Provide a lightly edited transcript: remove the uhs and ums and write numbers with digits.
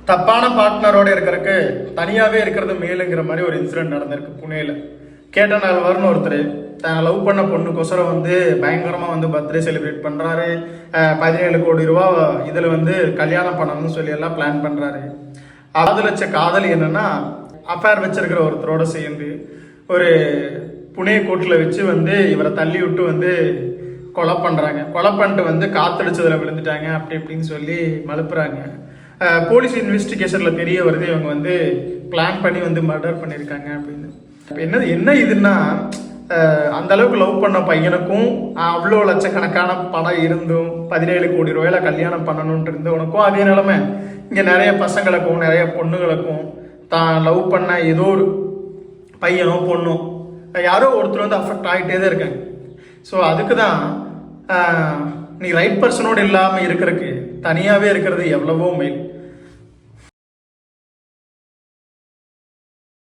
தப்பான பார்ட்னரோட இருக்கிறதுக்கு தனியாகவே இருக்கிறது மேலுங்கிற மாதிரி ஒரு இன்சிடென்ட் நடந்திருக்கு புனேல. கேட்டநாள்வர்னு ஒருத்தர் தான் லவ் பண்ண பொண்ணுக்கொசரம் வந்து பயங்கரமாக வந்து பர்த்டே செலிப்ரேட் பண்ணுறாரு. 17 கோடி ரூபா இதில் வந்து கல்யாணம் பண்ணணும்னு சொல்லி எல்லாம் பிளான் பண்ணுறாரு. லட்ச காதலி என்னன்னா அஃபேர் வச்சிருக்கிற ஒருத்தரோட சேர்ந்து ஒரு புனே கோர்ட்டில் வச்சு வந்து இவரை தள்ளி விட்டு வந்து கொலை பண்ணுறாங்க. கொலை பண்ணிட்டு வந்து காத்தடிச்சதில் விழுந்துட்டாங்க அப்படி இப்படின்னு சொல்லி மழுப்புறாங்க. போலீஸ் இன்வெஸ்டிகேஷனில் தெரிய வருது இவங்க வந்து பிளான் பண்ணி வந்து மர்டர் பண்ணியிருக்காங்க அப்படின்னு. என்ன இதுன்னா அந்த அளவுக்கு லவ் பண்ண பையனுக்கும் அவ்வளோ லட்சக்கணக்கான பணம் இருந்தும் 17 கோடி ரூபாயில கல்யாணம் பண்ணணுன்ட்டு இருந்தவனுக்கும் அதே நிலைமை இங்கே நிறைய பசங்களுக்கும் நிறைய பொண்ணுங்களுக்கும் தான் லவ் பண்ண ஏதோ ஒரு பையனோ பொண்ணோ யாரோ ஒருத்தர் வந்து அஃபெக்ட் ஆகிட்டே தான் இருக்காங்க. ஸோ அதுக்கு தான் நீ ரைட் பர்சனோடு இல்லாமல் இருக்கிறதுக்கு தனியாகவே இருக்கிறது எவ்வளவோ மேல்.